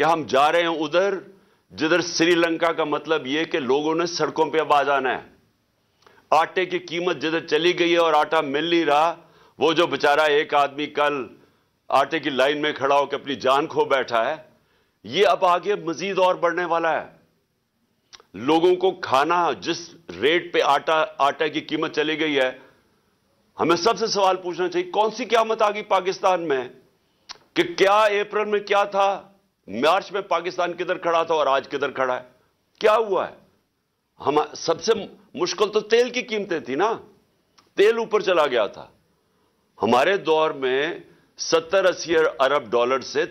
کہ ہم جا رہے ہیں ادھر جدھر سری لنکا کا مطلب یہ کہ لوگوں نے سڑکوں پہ اب آ جانا ہے. آٹے کی قیمت جدھر چلی گئی ہے اور آٹا مل نہیں رہا, وہ جو بےچارا ایک آدمی کل آٹے کی لائن میں کھڑا ہو کے اپنی جان کھو بیٹھا ہے, یہ اب آگے مزید اور بڑھنے والا ہے. لوگوں کو کھانا جس ریٹ پہ آٹا کی قیمت چلی گئی ہے, ہمیں سب سے سوال پوچھنا چاہیے کون سی قیامت آ گئی پاکستان میں کہ کیا اپریل میں کیا تھا, مارچ میں پاکستان کدھر کھڑا تھا اور آج کدھر کھڑا ہے؟ کیا ہوا ہے؟ ہم سب سے مشکل تو تیل کی قیمتیں تھی نا, تیل اوپر چلا گیا تھا. ہمارے دور میں 70-80 ارب ڈالر سے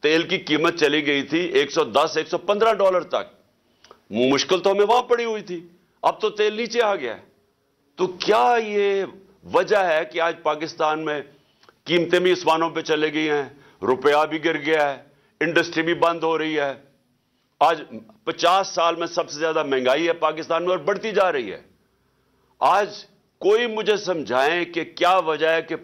تیل کی قیمت چلی گئی تھی $110-115 تک. مشکل تو ہمیں وہاں پڑی ہوئی تھی, اب تو تیل نیچے آ گیا ہے. تو کیا یہ وجہ ہے کہ آج پاکستان میں قیمتیں بھی اسمانوں پہ چلے گئی ہیں, روپیہ بھی گر گیا ہے, انڈسٹری بھی بند ہو رہی ہے. آج 50 سال میں سب سے زیادہ مہنگائی ہے پاکستان میں اور بڑھتی جا رہی ہے. آج کوئی مجھے سمجھائیں کہ کیا وجہ ہے کہ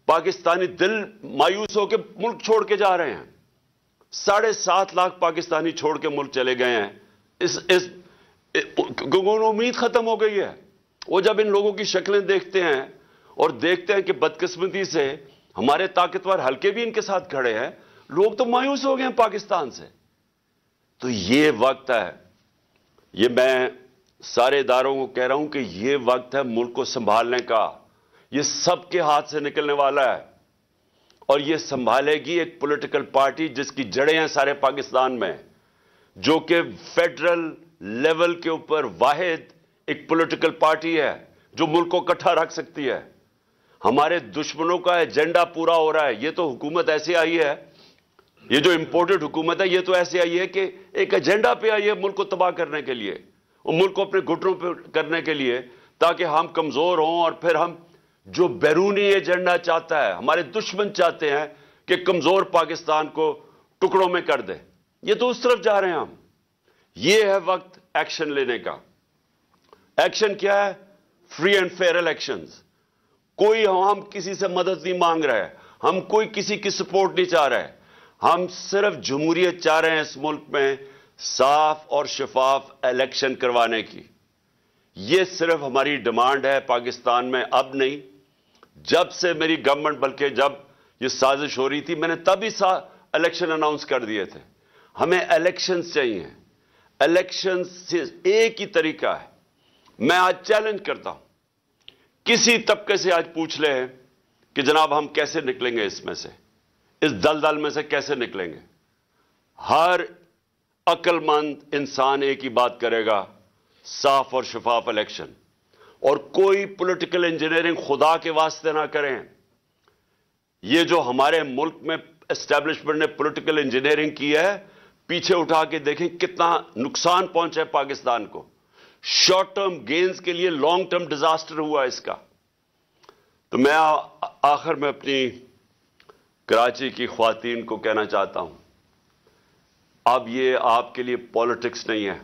پاکستانی دل مایوس ہو کے ملک چھوڑ کے جا رہے ہیں. 7.5 لاکھ پاکستانی چھوڑ کے ملک چلے گئے ہیں. امید ختم ہو گئی ہے. وہ جب ان لوگوں کی شکلیں دیکھتے ہیں اور دیکھتے ہیں کہ بدقسمتی سے ہمارے طاقتور حلقے بھی ان کے ساتھ کھڑے ہیں, لوگ تو مایوس ہو گئے ہیں پاکستان سے. تو یہ وقت ہے, یہ میں سارے اداروں کو کہہ رہا ہوں کہ یہ وقت ہے ملک کو سنبھالنے کا. یہ سب کے ہاتھ سے نکلنے والا ہے اور یہ سنبھالے گی ایک پولیٹیکل پارٹی جس کی جڑیں ہیں سارے پاکستان میں, جو کہ فیڈرل لیول کے اوپر واحد ایک پولیٹیکل پارٹی ہے جو ملک کو اکٹھا رکھ سکتی ہے. ہمارے دشمنوں کا ایجنڈا پورا ہو رہا ہے. یہ تو حکومت ایسی آئی ہے, یہ جو امپورٹڈ حکومت ہے یہ تو ایسے آئی ہے کہ ایک ایجنڈا پہ آئی ہے ملک کو تباہ کرنے کے لیے, اور ملک کو اپنے گھٹنوں پہ کرنے کے لیے, تاکہ ہم کمزور ہوں اور پھر ہم جو بیرونی ایجنڈا چاہتا ہے, ہمارے دشمن چاہتے ہیں کہ کمزور پاکستان کو ٹکڑوں میں کر دے, یہ تو اس طرف جا رہے ہیں ہم. یہ ہے وقت ایکشن لینے کا. ایکشن کیا ہے؟ Free and fair elections. کوئی ہم کسی سے مدد نہیں مانگ رہے, ہم کوئی کسی کی سپورٹ نہیں چاہ رہے, ہم صرف جمہوریت چاہ رہے ہیں اس ملک میں صاف اور شفاف الیکشن کروانے کی. یہ صرف ہماری ڈیمانڈ ہے پاکستان میں, اب نہیں. جب سے میری گورنمنٹ, بلکہ جب یہ سازش ہو رہی تھی میں نے تبھی الیکشن اناؤنس کر دیے تھے. ہمیں الیکشنز چاہیے. الیکشنز سے ایک ہی طریقہ ہے. میں آج چیلنج کرتا ہوں, کسی طبقے سے آج پوچھ لیں کہ جناب ہم کیسے نکلیں گے اس میں سے, اس دلدل میں سے کیسے نکلیں گے. ہر عقل مند انسان ایک ہی بات کرے گا, صاف اور شفاف الیکشن. اور کوئی پولیٹیکل انجینئرنگ خدا کے واسطے نہ کریں. یہ جو ہمارے ملک میں اسٹیبلشمنٹ نے پولیٹیکل انجینئرنگ کی ہے, پیچھے اٹھا کے دیکھیں کتنا نقصان پہنچا ہے پاکستان کو. شارٹ ٹرم گینز کے لیے لانگ ٹرم ڈیزاسٹر ہوا اس کا. تو میں آخر میں اپنی کراچی کی خواتین کو کہنا چاہتا ہوں, اب یہ آپ کے لیے پالیٹکس نہیں ہے,